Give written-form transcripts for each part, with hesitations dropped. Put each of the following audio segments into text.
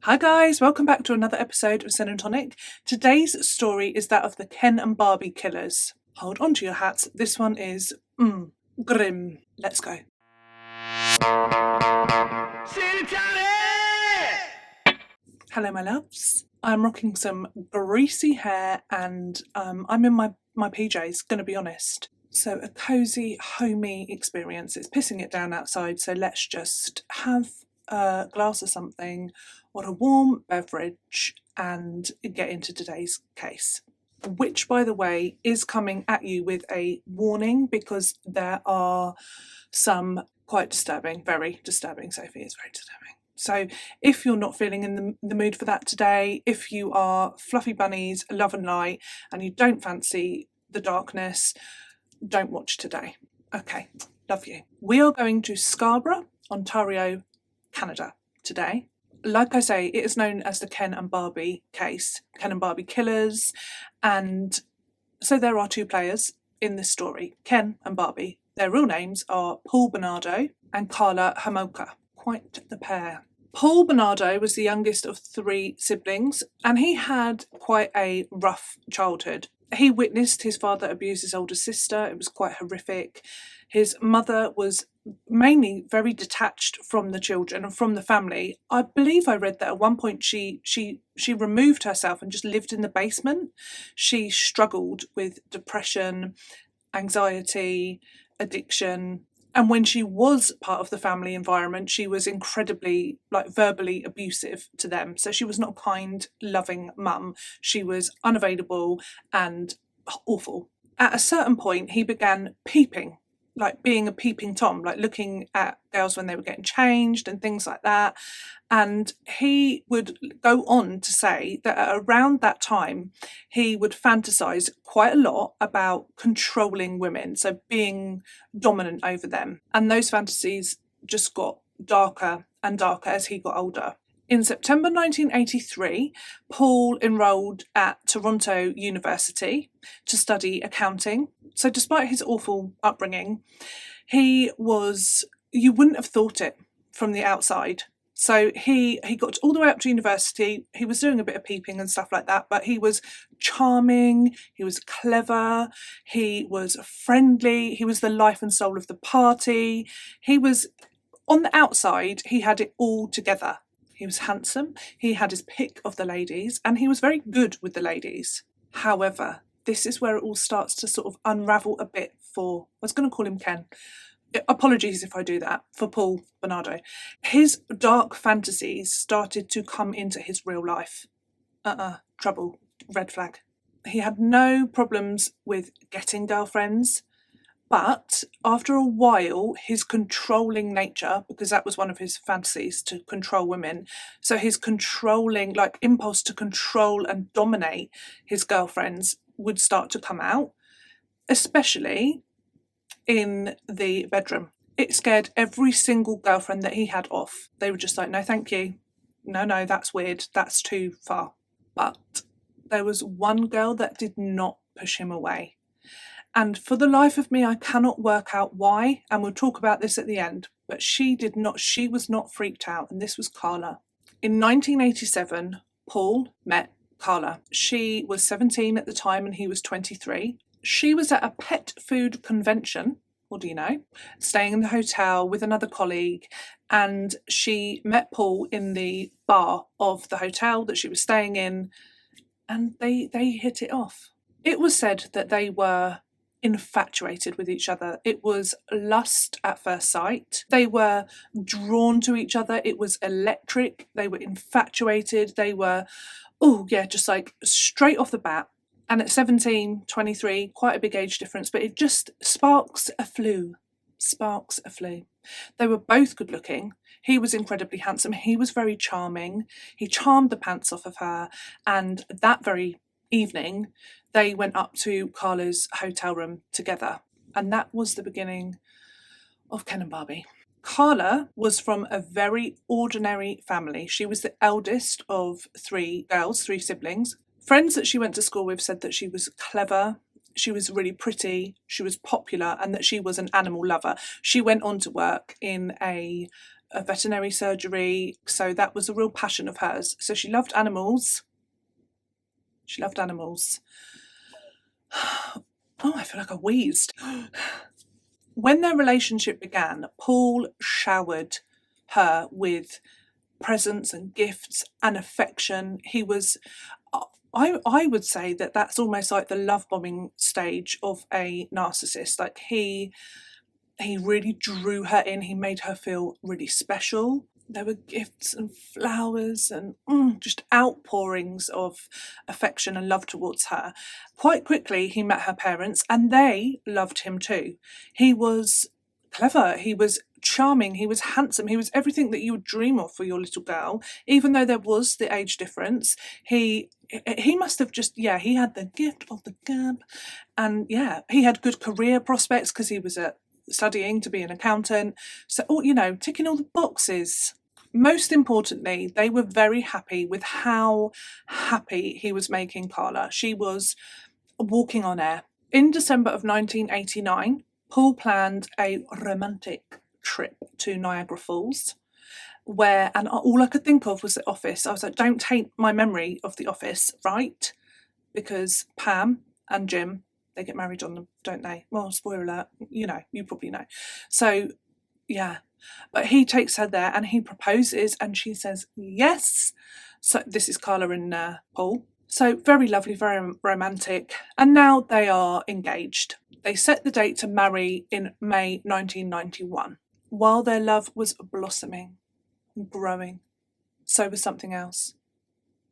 Hi guys, welcome back to another episode of Sin and Tonic. Today's story is that of the Ken and Barbie Killers. Hold on to your hats, this one is grim. Let's go. Sin and Tonic! Hello my loves. I'm rocking some greasy hair and I'm in my PJs, gonna be honest. So a cosy, homey experience. It's pissing it down outside, so let's just have a glass of something or a warm beverage and get into today's case, which by the way is coming at you with a warning because there are some quite disturbing, very disturbing. Sophie, is very disturbing. So if you're not feeling in the mood for that today, if you are fluffy bunnies, love and light, and you don't fancy the darkness, don't watch today. Okay, love you. We are going to Scarborough, Ontario, Canada today. Like I say, it is known as the Ken and Barbie case, Ken and Barbie Killers, and so there are two players in this story, Ken and Barbie. Their real names are Paul Bernando and Karla Homolka. Quite the pair. Paul Bernando was the youngest of three siblings, and he had quite a rough childhood. He witnessed his father abuse his older sister. It was quite horrific. His mother was mainly very detached from the children and from the family. I believe I read that at one point she removed herself and just lived in the basement. She struggled with depression, anxiety, addiction. And when she was part of the family environment, she was incredibly verbally abusive to them. So she was not a kind, loving mum. She was unavailable and awful. At a certain point, he began peeping, like being a peeping Tom, like looking at girls when they were getting changed and things like that. And he would go on to say that at around that time, he would fantasize quite a lot about controlling women, so being dominant over them. And those fantasies just got darker and darker as he got older. In September 1983, Paul enrolled at Toronto University to study accounting. So despite his awful upbringing, he was, you wouldn't have thought it from the outside. So he got all the way up to university. He was doing a bit of peeping and stuff like that, but he was charming, he was clever, he was friendly, he was the life and soul of the party. He was, on the outside, he had it all together. He was handsome, he had his pick of the ladies, and he was very good with the ladies. However, this is where it all starts to sort of unravel a bit for, I was going to call him Ken. Apologies if I do that, for Paul Bernando. His dark fantasies started to come into his real life. Trouble, red flag. He had no problems with getting girlfriends, but after a while, his controlling nature, because that was one of his fantasies, to control women, so his controlling, impulse to control and dominate his girlfriends would start to come out, especially in the bedroom. It scared every single girlfriend that he had off. They were just like, no, thank you. No, that's weird. That's too far. But there was one girl that did not push him away. And for the life of me, I cannot work out why, and we'll talk about this at the end, but she was not freaked out, and this was Karla. In 1987, Paul met Karla. She was 17 at the time and he was 23. She was at a pet food convention, what do you know, staying in the hotel with another colleague, and she met Paul in the bar of the hotel that she was staying in, and they hit it off. It was said that they were infatuated with each other. It was lust at first sight. They were drawn to each other. It was electric. They were infatuated. They were, just like straight off the bat. And at 17, 23, quite a big age difference, but it just sparks a flew. They were both good looking. He was incredibly handsome. He was very charming. He charmed the pants off of her. And that very evening, they went up to Karla's hotel room together. And that was the beginning of Ken and Barbie. Karla was from a very ordinary family. She was the eldest of three siblings. Friends that she went to school with said that she was clever, she was really pretty, she was popular, and that she was an animal lover. She went on to work in a a veterinary surgery, so that was a real passion of hers. So she loved animals. She loved animals. Oh, I feel like I wheezed. When their relationship began, Paul showered her with presents and gifts and affection. He was, I would say that that's almost like the love bombing stage of a narcissist. Like he really drew her in. He made her feel really special. There were gifts and flowers and just outpourings of affection and love towards her. Quite quickly, he met her parents and they loved him too. He was clever, he was charming, he was handsome, he was everything that you would dream of for your little girl. Even though there was the age difference, he must have just, he had the gift of the gab. And he had good career prospects because he was studying to be an accountant. So, ticking all the boxes. Most importantly, they were very happy with how happy he was making Karla. She was walking on air. In December of 1989, Paul planned a romantic trip to Niagara Falls, and all I could think of was the office. I was like, don't taint my memory of the office, right? Because Pam and Jim, they get married on them, don't they? Well, spoiler alert, you probably know. So, but he takes her there and he proposes and she says yes. So this is Karla and Paul. So very lovely, very romantic. And now they are engaged. They set the date to marry in May 1991. While their love was blossoming and growing, so was something else,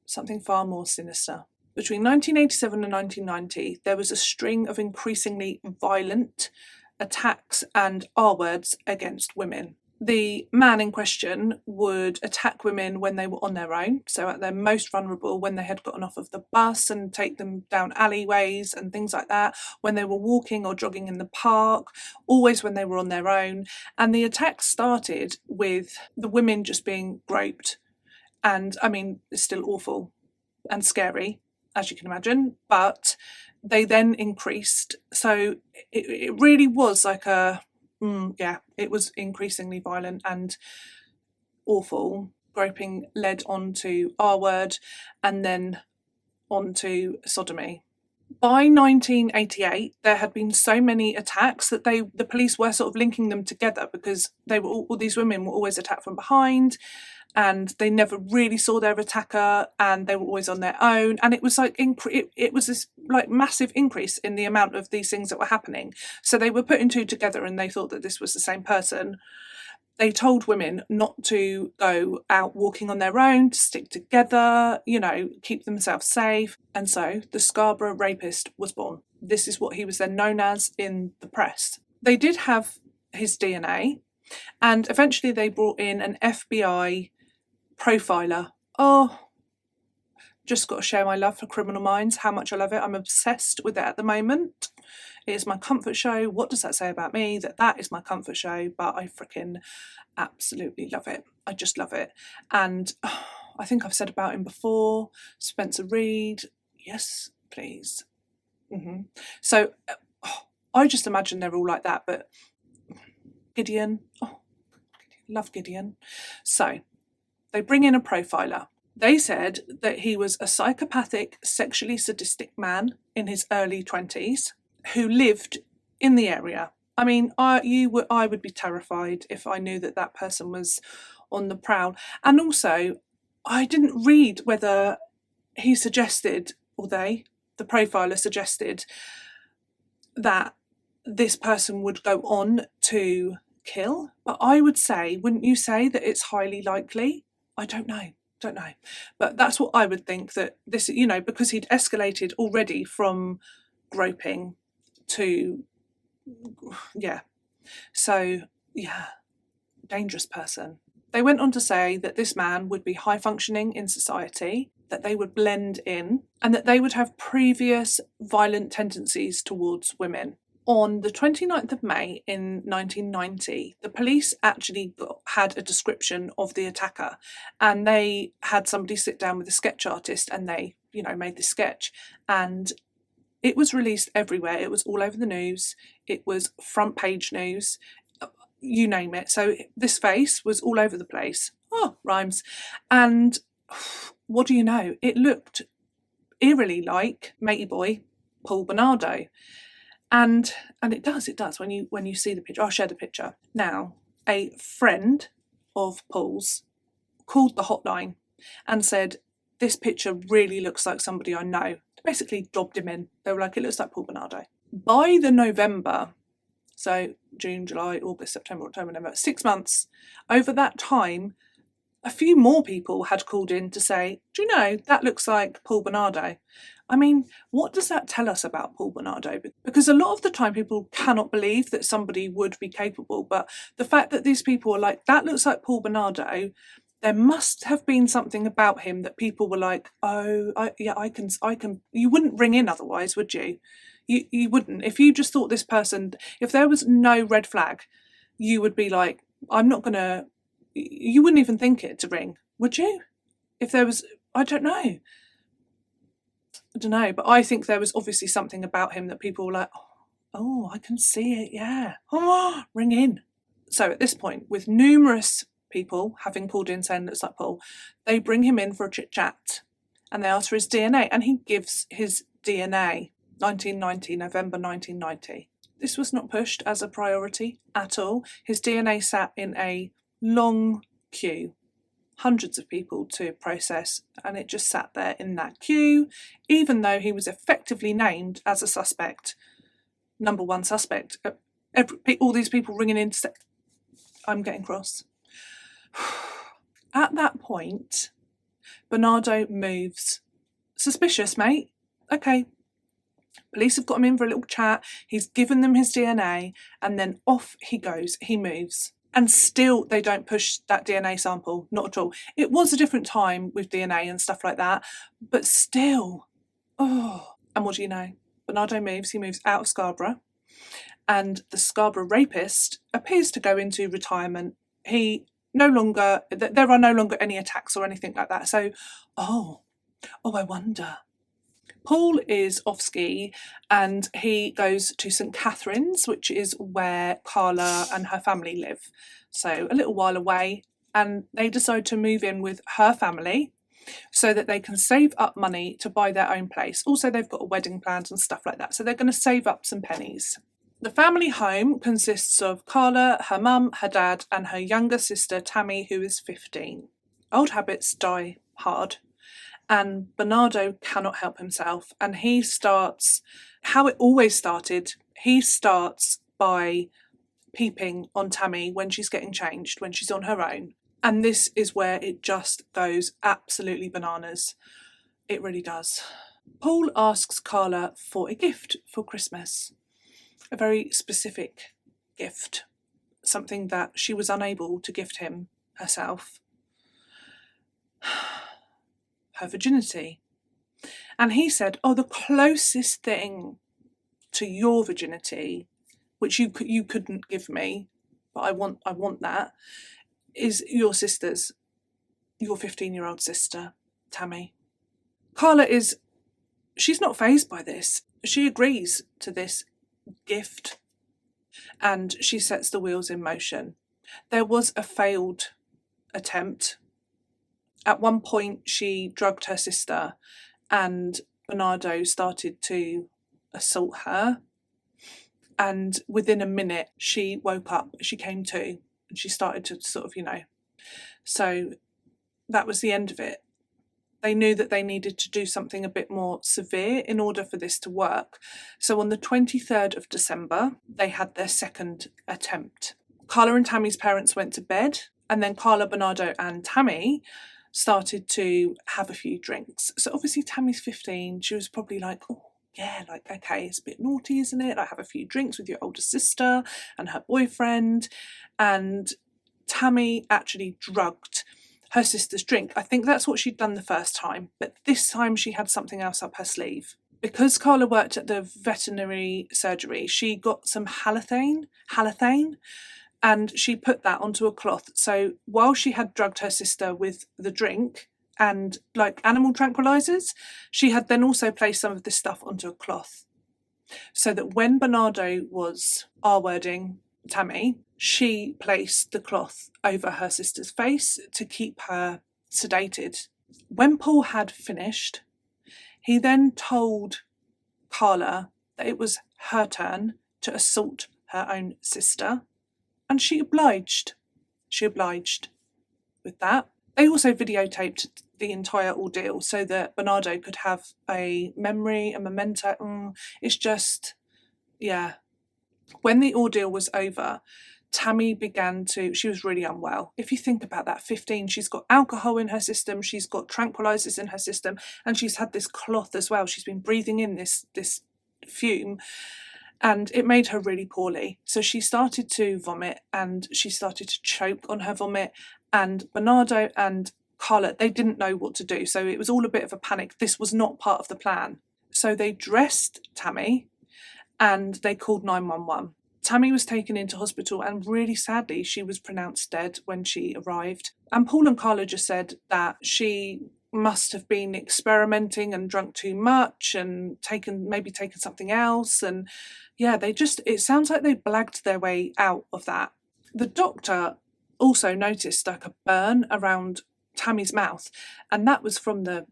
something far more sinister. Between 1987 and 1990, there was a string of increasingly violent attacks and R-words against women. The man in question would attack women when they were on their own, so at their most vulnerable, when they had gotten off of the bus, and take them down alleyways and things like that, when they were walking or jogging in the park, always when they were on their own. And the attacks started with the women just being groped. And I mean, it's still awful and scary, as you can imagine, but they then increased. So it really was like it was increasingly violent and awful. Groping led on to R-word and then on to sodomy. By 1988, there had been so many attacks that the police were sort of linking them together, because all these women were always attacked from behind, and they never really saw their attacker, and they were always on their own. And it was like it was this like massive increase in the amount of these things that were happening. So they were putting two together, and they thought that this was the same person. They told women not to go out walking on their own, to stick together, keep themselves safe. And so the Scarborough rapist was born. This is what he was then known as in the press. They did have his DNA, and eventually they brought in an FBI profiler. Oh, just got to share my love for Criminal Minds, how much I love it. I'm obsessed with it at the moment. It is my comfort show. What does that say about me? That is my comfort show, but I freaking absolutely love it. I just love it. And I think I've said about him before. Spencer Reid, yes, please. So I just imagine they're all like that, but Gideon, love Gideon. So they bring in a profiler. They said that he was a psychopathic, sexually sadistic man in his early 20s who lived in the area. I mean, I would be terrified if I knew that person was on the prowl. And also, I didn't read whether he suggested, or the profiler suggested, that this person would go on to kill. But I would say, wouldn't you say that it's highly likely? I don't know. But that's what I would think, that this, because he'd escalated already from groping to, so, dangerous person. They went on to say that this man would be high functioning in society, that they would blend in, and that they would have previous violent tendencies towards women. On the 29th of May in 1990, the police actually had a description of the attacker, and they had somebody sit down with a sketch artist and they, made this sketch, and it was released everywhere. It was all over the news. It was front page news. you name it. So this face was all over the place. Oh, rhymes. And what do you know? It looked eerily like matey boy Paul Bernardo. And it does when you see the picture. I'll share the picture. Now, a friend of Paul's called the hotline and said, this picture really looks like somebody I know. They basically dobbed him in. They were like, it looks like Paul Bernardo. By the November, so June, July, August, September, October, November, 6 months, over that time, a few more people had called in to say, do you know, that looks like Paul Bernardo. I mean, what does that tell us about Paul Bernardo? Because a lot of the time people cannot believe that somebody would be capable, but the fact that these people are like, that looks like Paul Bernardo, there must have been something about him that people were like, oh, I can. You wouldn't ring in otherwise, would you? You wouldn't. If you just thought this person, if there was no red flag, you would be like, I'm not going to, you wouldn't even think it to ring, would you? If there was, I don't know, but I think there was obviously something about him that people were like, oh, I can see it, yeah. Oh, ring in. So at this point, with numerous people having called in saying it's like Paul, they bring him in for a chit chat and they ask for his DNA, and he gives his DNA. 1990, November 1990. This was not pushed as a priority at all. His DNA sat in a long queue, hundreds of people to process, and it just sat there in that queue, even though he was effectively named as a suspect, number one suspect. All these people ringing in to say, I'm getting cross. At that point, Bernardo moves. Suspicious, mate. Okay. Police have got him in for a little chat. He's given them his DNA, and then off he goes. He moves. And still they don't push that DNA sample, not at all. It was a different time with DNA and stuff like that, but still. Oh. And what do you know? Bernardo moves. He moves out of Scarborough, and the Scarborough rapist appears to go into retirement. There are no longer any attacks or anything like that. So, I wonder. Paul is off ski and he goes to St Catherine's, which is where Karla and her family live. So a little while away, and they decide to move in with her family so that they can save up money to buy their own place. Also, they've got a wedding planned and stuff like that. So they're going to save up some pennies. The family home consists of Karla, her mum, her dad, and her younger sister, Tammy, who is 15. Old habits die hard. And Bernardo cannot help himself, and he starts, how it always started, he starts by peeping on Tammy when she's getting changed, when she's on her own. And this is where it just goes absolutely bananas. It really does. Paul asks Karla for a gift for Christmas, a very specific gift, something that she was unable to gift him herself. Her virginity. And he said, the closest thing to your virginity, which you couldn't give me, but I want that, is your sister's, your 15-year-old sister, Tammy. Karla she's not fazed by this. She agrees to this gift and she sets the wheels in motion. There was a failed attempt. At one point, she drugged her sister and Bernardo started to assault her. And within a minute, she woke up, she came to, and she started to sort of, So that was the end of it. They knew that they needed to do something a bit more severe in order for this to work. So on the 23rd of December, they had their second attempt. Karla and Tammy's parents went to bed, and then Karla, Bernardo, and Tammy started to have a few drinks. So obviously Tammy's 15, she was probably like, okay, it's a bit naughty, isn't it? Like, have a few drinks with your older sister and her boyfriend. And Tammy actually drugged her sister's drink. I think that's what she'd done the first time, but this time she had something else up her sleeve. Because Karla worked at the veterinary surgery, she got some halothane, and she put that onto a cloth. So while she had drugged her sister with the drink and like animal tranquilizers, she had then also placed some of this stuff onto a cloth. So that when Bernardo was R-wording, Tammy, she placed the cloth over her sister's face to keep her sedated. When Paul had finished, he then told Karla that it was her turn to assault her own sister, and she obliged. She obliged with that. They also videotaped the entire ordeal so that Bernardo could have a memory, a memento. It's just, yeah. When the ordeal was over, Tammy she was really unwell. If you think about that, 15, she's got alcohol in her system, she's got tranquilizers in her system, and she's had this cloth as well. She's been breathing in this fume, and it made her really poorly. So she started to vomit, and she started to choke on her vomit, and Bernardo and Karla, they didn't know what to do. So it was all a bit of a panic. This was not part of the plan. So they dressed Tammy and they called 911. Tammy was taken into hospital, and really sadly, she was pronounced dead when she arrived. And Paul and Karla just said that she must have been experimenting and drunk too much and maybe taken something else. And yeah, it sounds like they blagged their way out of that. The doctor also noticed like a burn around Tammy's mouth, and that was from the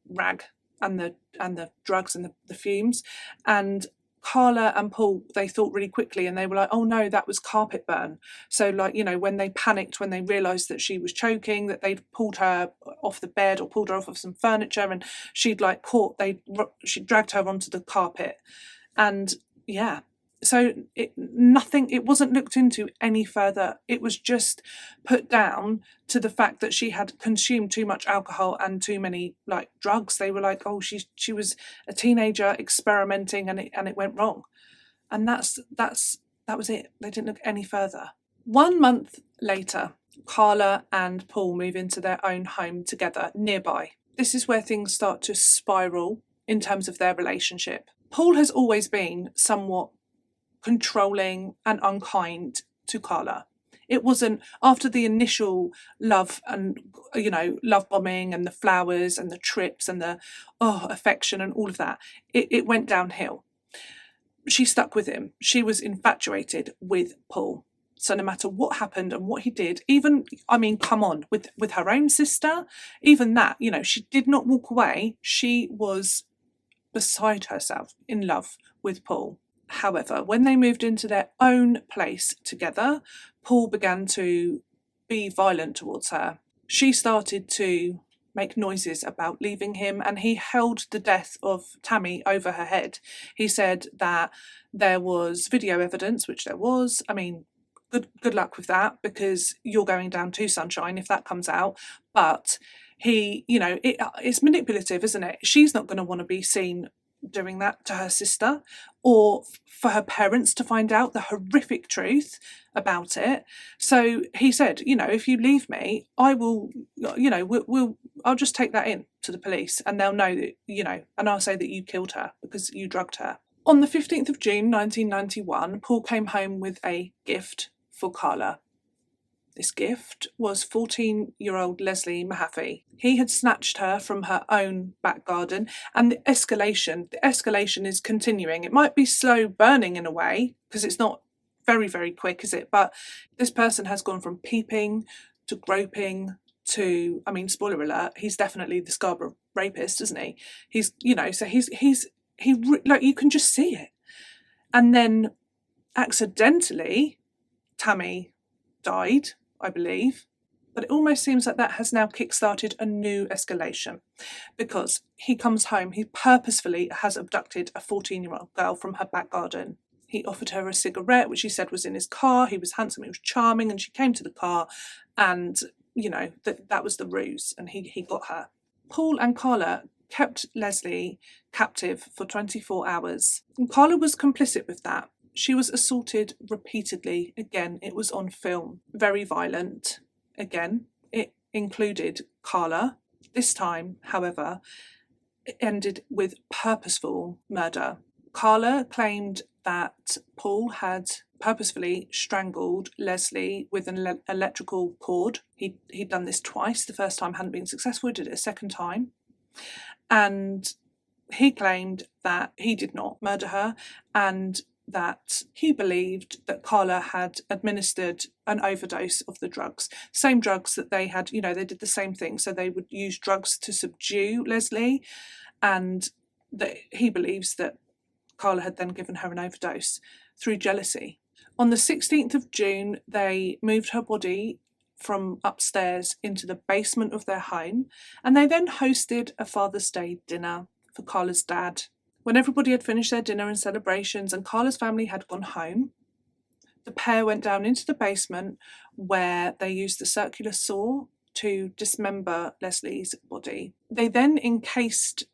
rag and the drugs and the fumes. And Karla and Paul, they thought really quickly, and they were like, oh no, that was carpet burn. So when they panicked, when they realised that she was choking, that they'd pulled her off the bed or pulled her off of some furniture, and she dragged her onto the carpet. And yeah, so it wasn't looked into any further. It was just put down to the fact that she had consumed too much alcohol and too many drugs. They were like, oh, she was a teenager experimenting, and it went wrong. And that was it. They didn't look any further. 1 month later, Karla and Paul move into their own home together nearby. This is where things start to spiral in terms of their relationship. Paul has always been somewhat controlling and unkind to Karla. It wasn't after the initial love and love bombing and the flowers and the trips and the affection and all of that. It went downhill. She stuck with him. She was infatuated with Paul. So no matter what happened and what he did, come on, with her own sister, even that, she did not walk away. She was beside herself in love with Paul. However, when they moved into their own place together, Paul began to be violent towards her. She started to make noises about leaving him, and he held the death of Tammy over her head. He said that there was video evidence, which there was. Good luck with that, because you're going down to sunshine if that comes out. But it's manipulative, isn't it? She's not going to want to be seen doing that to her sister, or for her parents to find out the horrific truth about it. So he said, if you leave me, I will, I'll just take that in to the police, and they'll know that, and I'll say that you killed her because you drugged her. On the 15th of June 1991, Paul came home with a gift for Karla. This gift was 14-year-old Leslie Mahaffy. He had snatched her from her own back garden, and the escalation is continuing. It might be slow burning in a way, because it's not very, very quick, is it? But this person has gone from peeping to groping to, spoiler alert, he's definitely the Scarborough rapist, isn't he? He's, so you can just see it. And then accidentally, Tammy died, I believe, but it almost seems like that has now kick-started a new escalation, because he comes home, he purposefully has abducted a 14-year-old girl from her back garden. He offered her a cigarette, which he said was in his car. He was handsome, he was charming, and she came to the car, and that was the ruse, and he got her. Paul and Karla kept Leslie captive for 24 hours. And Karla was complicit with that. She was assaulted repeatedly. Again, it was on film. Very violent. Again, it included Karla. This time, however, it ended with purposeful murder. Karla claimed that Paul had purposefully strangled Leslie with an electrical cord. He'd done this twice. The first time hadn't been successful. He did it a second time. And he claimed that he did not murder her, and that he believed that Karla had administered an overdose of the drugs. Same drugs that they had, they did the same thing. So they would use drugs to subdue Leslie, and that he believes that Karla had then given her an overdose through jealousy. On the 16th of June, they moved her body from upstairs into the basement of their home, and they then hosted a Father's Day dinner for Karla's dad. When everybody had finished their dinner and celebrations and Karla's family had gone home, the pair went down into the basement where they used the circular saw to dismember Leslie's body. They then encased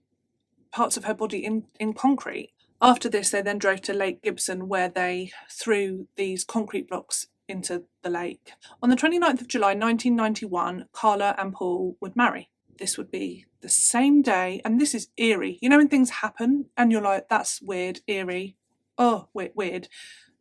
parts of her body in concrete. After this, they then drove to Lake Gibson, where they threw these concrete blocks into the lake. On the 29th of July 1991, Karla and Paul would marry. This would be the same day, and this is eerie. You know when things happen and you're like, that's weird, eerie, oh, weird.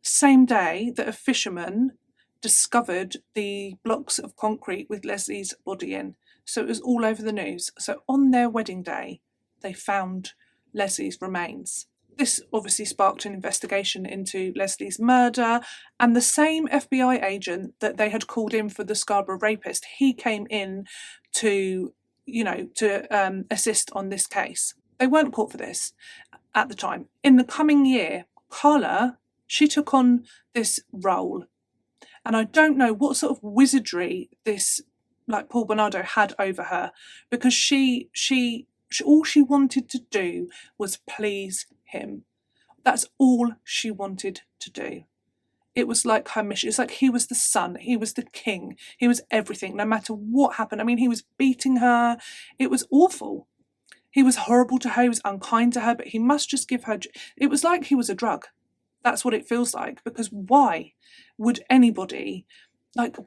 Same day that a fisherman discovered the blocks of concrete with Leslie's body in. So it was all over the news. So on their wedding day, they found Leslie's remains. This obviously sparked an investigation into Leslie's murder, and the same FBI agent that they had called in for the Scarborough rapist, he came in to assist on this case. They weren't caught for this at the time. In the coming year, Karla, she took on this role, and I don't know what sort of wizardry this, Paul Bernando had over her, because she all she wanted to do was please him. That's all she wanted to do. It was like her mission. It's like he was the son, he was the king, he was everything, no matter what happened. I mean, he was beating her. It was awful. He was horrible to her, he was unkind to her, but he must just give her... It was like he was a drug. That's what it feels like, because why would anybody...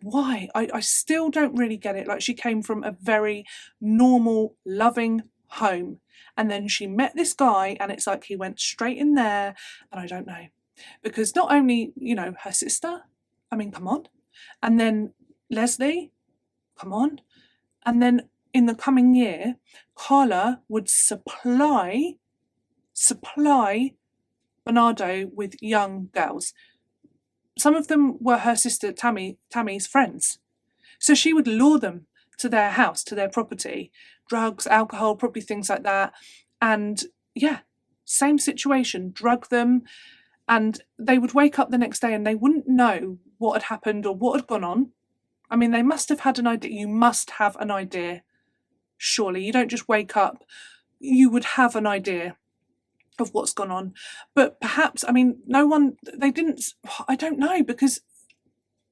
why? I still don't really get it. She came from a very normal, loving home, and then she met this guy, and it's like he went straight in there, and I don't know. Because not only, her sister, I mean, come on, and then Leslie, come on, and then in the coming year, Karla would supply Bernardo with young girls. Some of them were her sister Tammy's friends. So she would lure them to their house, to their property, drugs, alcohol, probably things like that. And yeah, same situation, drug them, and they would wake up the next day and they wouldn't know what had happened or what had gone on. I mean, they must have had an idea. You must have an idea, surely. You don't just wake up. You would have an idea of what's gone on. But perhaps, I mean, they didn't, I don't know, because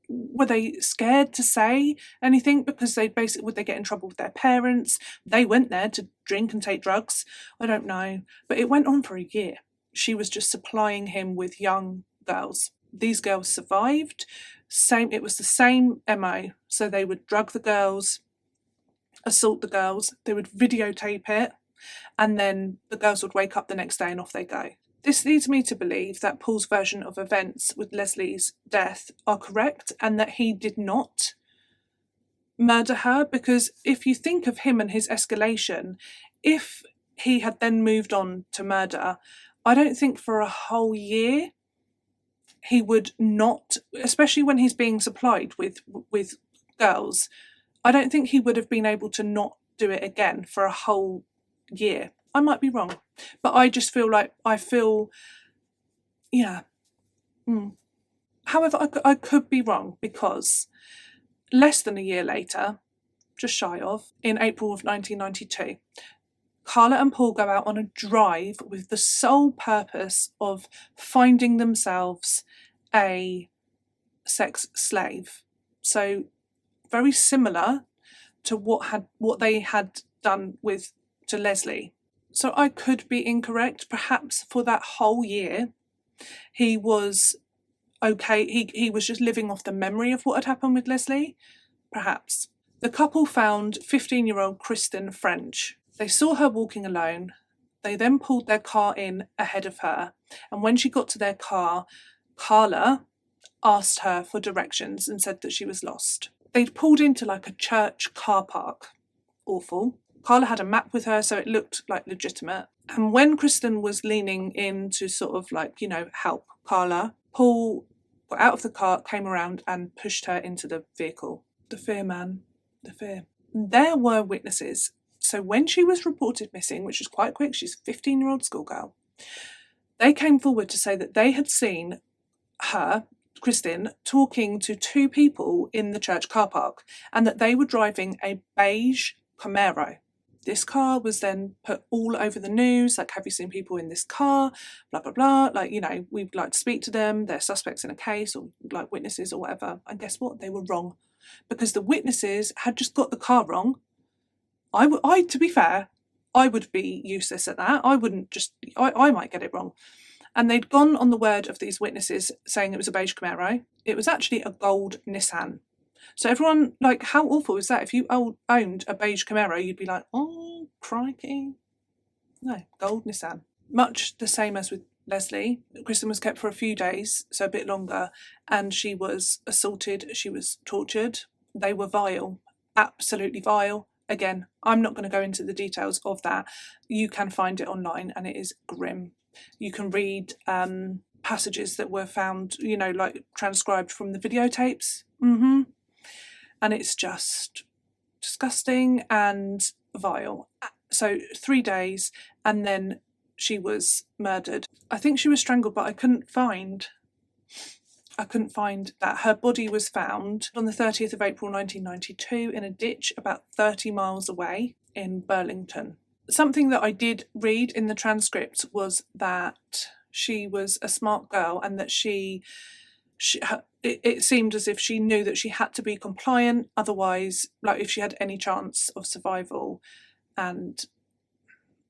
were they scared to say anything because would they get in trouble with their parents? They went there to drink and take drugs. I don't know. But it went on for a year. She was just supplying him with young girls. These girls survived. It was the same MO. So they would drug the girls, assault the girls, they would videotape it, and then the girls would wake up the next day and off they go. This leads me to believe that Paul's version of events with Leslie's death are correct, and that he did not murder her, because if you think of him and his escalation, if he had then moved on to murder, I don't think for a whole year he would not, especially when he's being supplied with girls, I don't think he would have been able to not do it again for a whole year. I might be wrong, but I just feel yeah. However, I could be wrong, because less than a year later, just shy of, in April of 1992, Karla and Paul go out on a drive with the sole purpose of finding themselves a sex slave. So very similar to what they had done to Leslie. So I could be incorrect. Perhaps for that whole year, he was okay. He was just living off the memory of what had happened with Leslie. Perhaps. The couple found 15-year-old Kristen French. They saw her walking alone. They then pulled their car in ahead of her. And when she got to their car, Karla asked her for directions and said that she was lost. They'd pulled into a church car park. Awful. Karla had a map with her, so it looked legitimate. And when Kristen was leaning in to sort of like, help Karla, Paul got out of the car, came around and pushed her into the vehicle. The fear, man. The fear. There were witnesses. So when she was reported missing, which was quite quick, she's a 15-year-old schoolgirl, they came forward to say that they had seen her, Kristen, talking to two people in the church car park, and that they were driving a beige Camaro. This car was then put all over the news, like, have you seen people in this car, blah, blah, blah, like, we'd like to speak to them, they're suspects in a case, or like witnesses or whatever. And guess what? They were wrong, because the witnesses had just got the car wrong. To be fair, I would be useless at that. I might get it wrong. And they'd gone on the word of these witnesses saying it was a beige Camaro. It was actually a gold Nissan. So everyone, like, how awful is that? If you owned a beige Camaro, you'd be like, oh, crikey. No, gold Nissan. Much the same as with Leslie. Kristen was kept for a few days, so a bit longer, and she was assaulted, she was tortured. They were vile, absolutely vile. Again, I'm not going to go into the details of that. You can find it online, and it is grim. You can read passages that were found, like transcribed from the videotapes. And it's just disgusting and vile. So 3 days, and then she was murdered. I think she was strangled, but I couldn't find that. Her body was found on the 30th of April 1992 in a ditch about 30 miles away in Burlington. Something that I did read in the transcript was that she was a smart girl, and that it seemed as if she knew that she had to be compliant, otherwise, like, if she had any chance of survival. And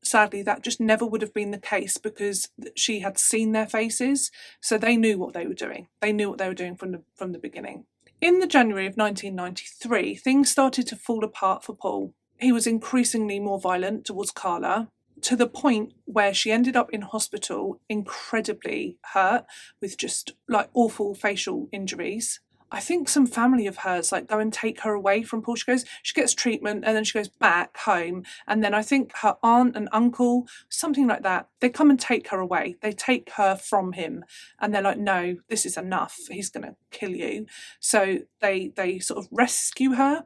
sadly, that just never would have been the case, because she had seen their faces, so they knew what they were doing. They knew what they were doing from the beginning. In the January of 1993, things started to fall apart for Paul. He was increasingly more violent towards Karla, to the point where she ended up in hospital incredibly hurt, with just like awful facial injuries. I think some family of hers like go and take her away from Paul. She gets treatment, and then she goes back home, and then I think her aunt and uncle, something like that, they come and take her away. They take her from him, and they're like, no, this is enough, he's going to kill you. So they sort of rescue her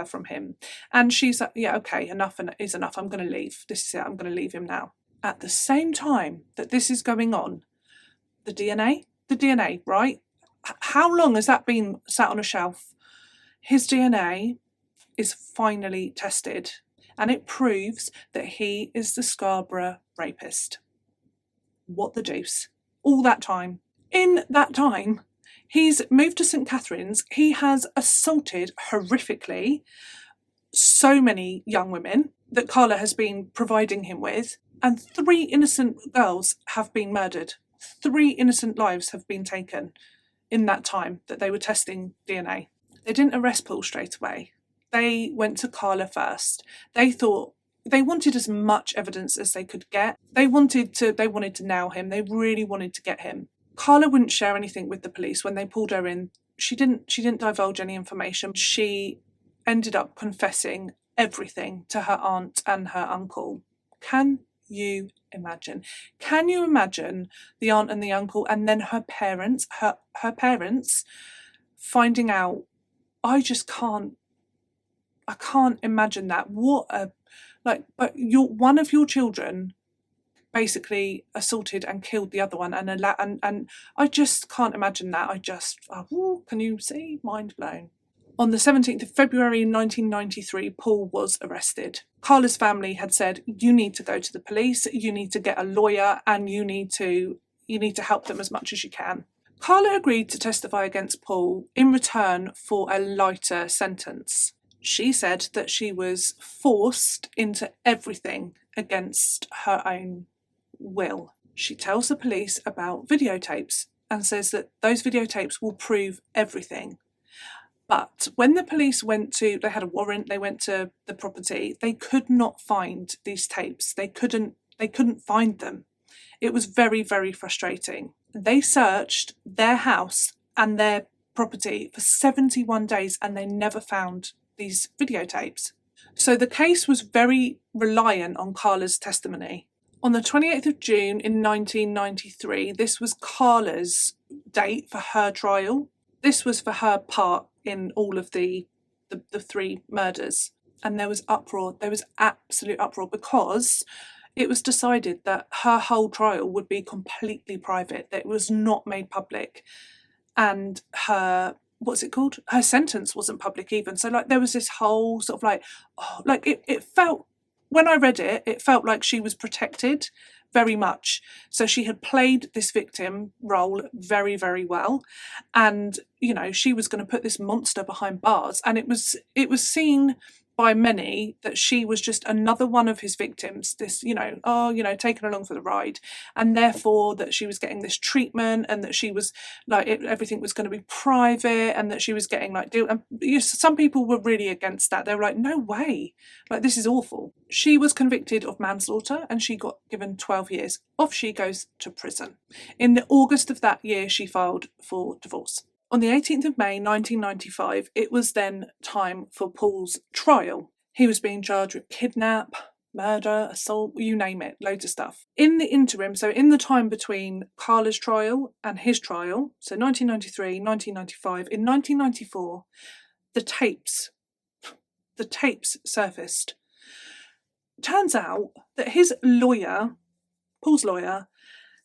from him, and she's like, yeah, okay, enough is enough, I'm going to leave, this is it, I'm going to leave him now. At the same time that this is going on, the DNA, right? How long has that been sat on a shelf? His DNA is finally tested, and it proves that he is the Scarborough rapist. What the deuce? All that time. In that time, he's moved to St Catherine's. He has assaulted horrifically so many young women that Karla has been providing him with, and 3 innocent girls have been murdered. 3 innocent lives have been taken in that time that they were testing DNA. They didn't arrest Paul straight away. They went to Karla first. They thought they wanted as much evidence as they could get. They wanted to nail him. They really wanted to get him. Karla wouldn't share anything with the police. When they pulled her in, she didn't divulge any information. She ended up confessing everything to her aunt and her uncle. Can you imagine? Can you imagine the aunt and the uncle, and then her parents, her parents finding out? I can't imagine that. But one of your children basically assaulted and killed the other one, and I just can't imagine that. Can you see? Mind blown. On the 17th of February 1993, Paul was arrested. Karla's family had said, you need to go to the police, you need to get a lawyer, and you need to help them as much as you can. Karla agreed to testify against Paul in return for a lighter sentence. She said that she was forced into everything against her own will. She tells the police about videotapes and says that those videotapes will prove everything. But when the police they had a warrant, they went to the property, they could not find these tapes. They couldn't find them. It was very, very frustrating. They searched their house and their property for 71 days, and they never found these videotapes. So the case was very reliant on Karla's testimony. On the 28th of June in 1993, this was Karla's date for her trial. This was for her part in all of the 3 murders. And there was uproar. There was absolute uproar because it was decided that her whole trial would be completely private, that it was not made public. And her, her sentence wasn't public even. So like there was this whole sort of like, it felt, when I read it, it felt like she was protected very much. So she had played this victim role very, very well. And, she was going to put this monster behind bars. And it was seen by many that she was just another one of his victims, this, taken along for the ride. And therefore that she was getting this treatment and that she was like, everything was going to be private and that she was getting like, some people were really against that. They were like, no way, like this is awful. She was convicted of manslaughter and she got given 12 years. Off she goes to prison. In the August of that year, she filed for divorce. On the 18th of May 1995, it was then time for Paul's trial. He was being charged with kidnap, murder, assault, you name it, loads of stuff. In the interim, so in the time between Karla's trial and his trial, so 1993, 1995, in 1994, the tapes surfaced. Turns out that his lawyer, Paul's lawyer,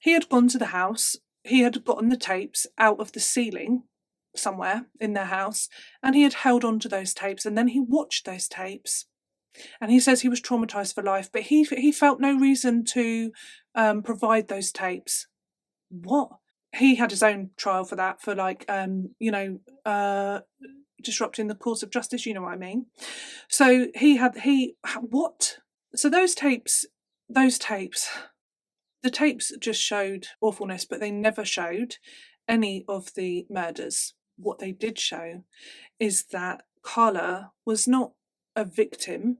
he had gone to the house, he had gotten the tapes out of the ceiling somewhere in their house, and he had held on to those tapes, and then he watched those tapes, and he says he was traumatized for life, but he felt no reason to provide those tapes. What? He had his own trial for that, for like disrupting the course of justice, you know what I mean? So what? So those tapes, the tapes just showed awfulness, but they never showed any of the murders. What they did show is that Karla was not a victim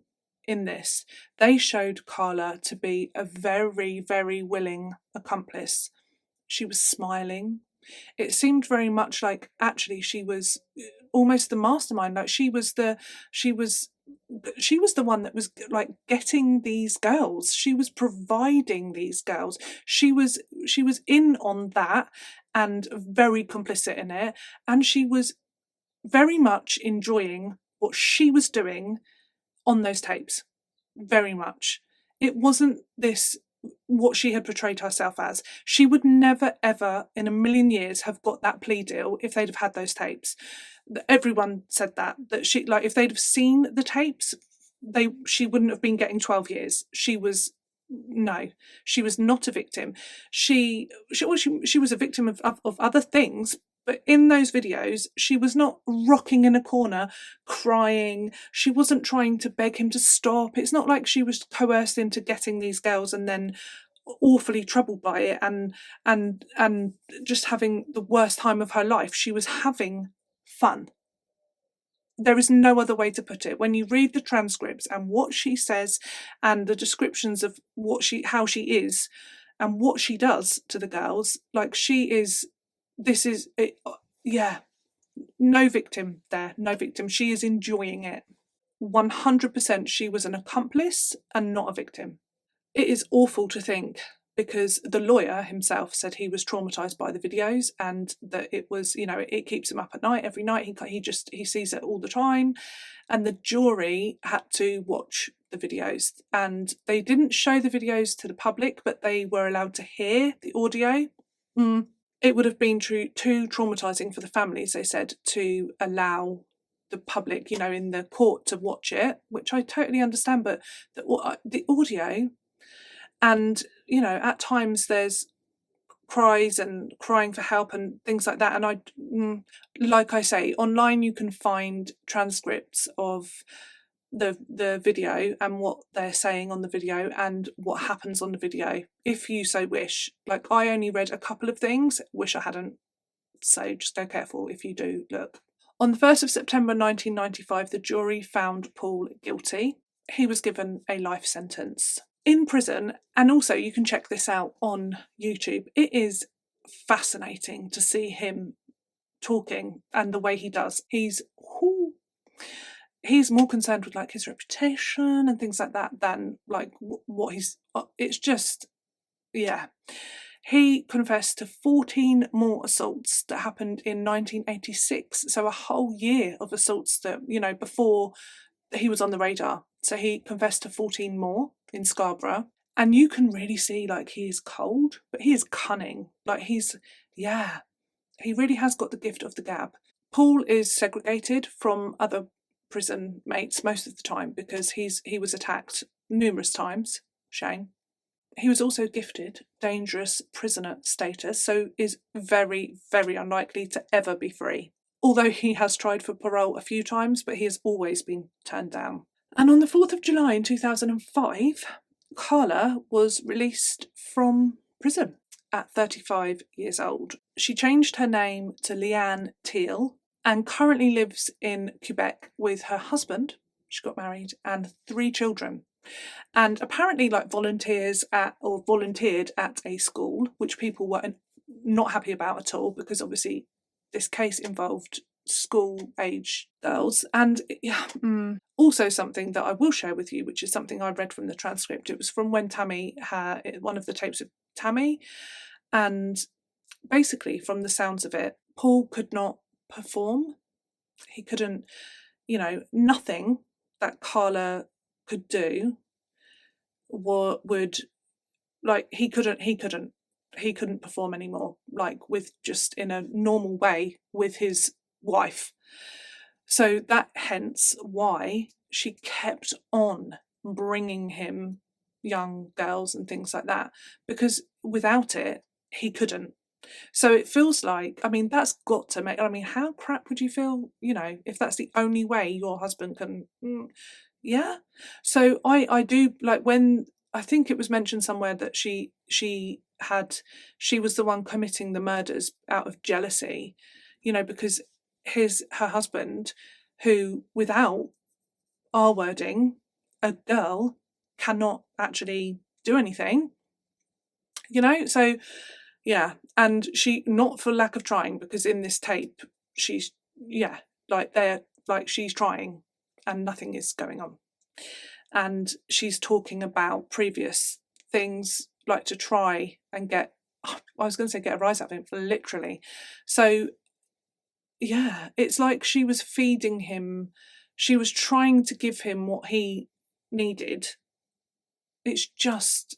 in this. They showed Karla to be a very, very willing accomplice. She was smiling. It seemed very much like actually she was almost the mastermind. Like she was the one that was like getting these girls. She was providing these girls. She was in on that and very complicit in it, and she was very much enjoying what she was doing on those tapes. Very much. It wasn't this what she had portrayed herself as. She would never ever in a million years have got that plea deal if they'd have had those tapes. Everyone said that she, like, if they'd have seen the tapes, she wouldn't have been getting 12 years. She was not a victim. She was a victim of other things, but in those videos, she was not rocking in a corner, crying. She wasn't trying to beg him to stop. It's not like she was coerced into getting these girls and then awfully troubled by it and just having the worst time of her life. She was having fun. There is no other way to put it. When you read the transcripts and what she says and the descriptions of how she is and what she does to the girls, like no victim there, no victim. She is enjoying it. 100% she was an accomplice and not a victim. It is awful to think, because the lawyer himself said he was traumatized by the videos and that it was, it keeps him up at night, every night. He sees it all the time. And the jury had to watch the videos, and they didn't show the videos to the public, but they were allowed to hear the audio. It would have been too traumatizing for the families, they said, to allow the public, in the court to watch it, which I totally understand, but the audio, and, at times there's cries and crying for help and things like that. And like I say, online you can find transcripts of the video and what they're saying on the video and what happens on the video, if you so wish. Like, I only read a couple of things, wish I hadn't, so just go careful if you do look. On the 1st of September 1995, the jury found Paul guilty. He was given a life sentence in prison, and also you can check this out on YouTube. It is fascinating to see him talking and the way he does. he's more concerned with like his reputation and things like that than like what he's. It's just, yeah. He confessed to 14 more assaults that happened in 1986. So a whole year of assaults that, you know, before he was on the radar. So he confessed to 14 more in Scarborough. And you can really see like he is cold, but he is cunning. Like he really has got the gift of the gab. Paul is segregated from other prison mates most of the time because he was attacked numerous times. Shane. He was also gifted dangerous prisoner status, so is very, very unlikely to ever be free. Although he has tried for parole a few times, but he has always been turned down. And on the 4th of July in 2005, Karla was released from prison at 35 years old. She changed her name to Leanne Teal and currently lives in Quebec with her husband. She got married and 3 children. And apparently like volunteered at a school, which people were not happy about at all, because obviously this case involved school age girls. And also something that I will share with you, which is something I read from the transcript. It was from when Tammy had one of the tapes of Tammy, and basically from the sounds of it, Paul could not perform. He couldn't, you know, nothing that Karla could do would, like, he couldn't perform anymore, like with just in a normal way with his wife. So that hence why she kept on bringing him young girls and things like that, because without it he couldn't. So it feels like, I mean, that's got to make, I mean, how crap would you feel, you know, if that's the only way your husband can, yeah. So I do, like, when, I think it was mentioned somewhere that she was the one committing the murders out of jealousy, you know, because her husband, who without our wording, a girl cannot actually do anything, you know, so yeah. And she, not for lack of trying, because in this tape she's, yeah, like they're like, she's trying and nothing is going on, and she's talking about previous things, like to try and get, I was going to say get a rise out of him, literally. So yeah, it's like she was feeding him, she was trying to give him what he needed. It's just,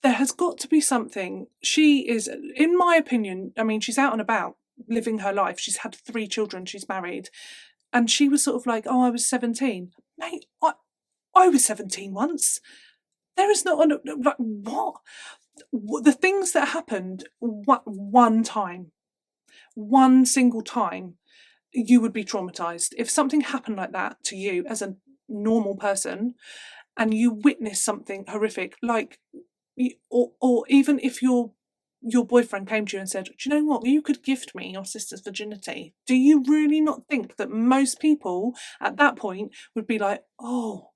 there has got to be something. She is, in my opinion, I mean, she's out and about living her life. She's had 3 children, she's married, and she was sort of like, oh, I was 17. Mate, I was 17 once. There is not, like, what? The things that happened one time, one single time, you would be traumatised. If something happened like that to you as a normal person and you witness something horrific, like, or even if your boyfriend came to you and said, do you know what, you could gift me your sister's virginity, do you really not think that most people at that point would be like, oh,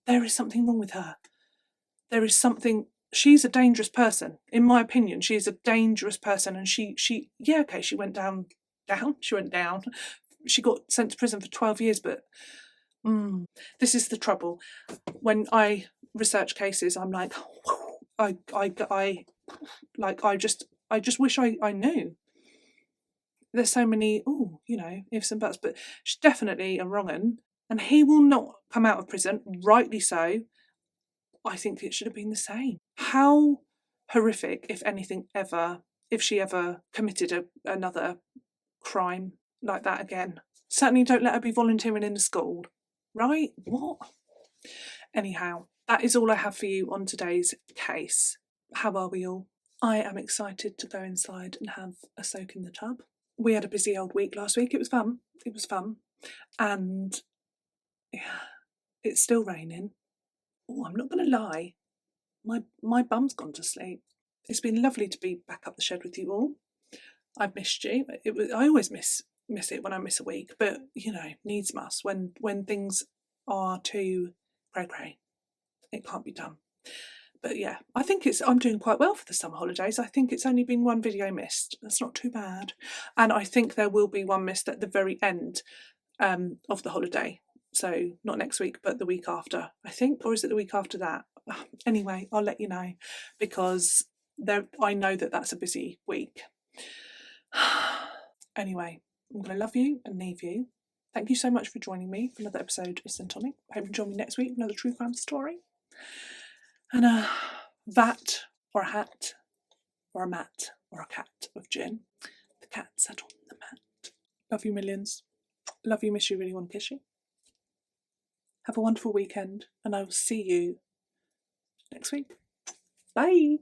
there is something wrong with her. There is something, she's a dangerous person. In my opinion, she is a dangerous person. And she yeah, okay, she went down, she went down. She got sent to prison for 12 years, but this is the trouble. When I research cases, I'm like, I just wish I knew. There's so many, you know, ifs and buts, but she's definitely a wrong'un, and he will not come out of prison, rightly so. I think it should have been the same. How horrific, if anything, if she ever committed another crime like that again. Certainly don't let her be volunteering in a school, right? What? Anyhow, that is all I have for you on today's case. How are we all? I am excited to go inside and have a soak in the tub. We had a busy old week last week. It was fun. And yeah, it's still raining. Oh, I'm not going to lie. My bum's gone to sleep. It's been lovely to be back up the shed with you all. I've missed you. I always miss it when I miss a week, but you know, needs must. When things are too cray, it can't be done. But yeah, I think I'm doing quite well for the summer holidays. I think it's only been one video missed. That's not too bad. And I think there will be one missed at the very end. of the holiday. So not next week, but the week after, I think, or is it the week after that? Anyway, I'll let you know, because I know that that's a busy week. Anyway, I'm going to love you and leave you. Thank you so much for joining me for another episode of Sin and Tonic. I hope you join me next week for another true crime story. And a vat or a hat or a mat or a cat of gin. The cat sat on the mat. Love you millions. Love you, miss you, really want to kiss you. Have a wonderful weekend, and I will see you next week. Bye.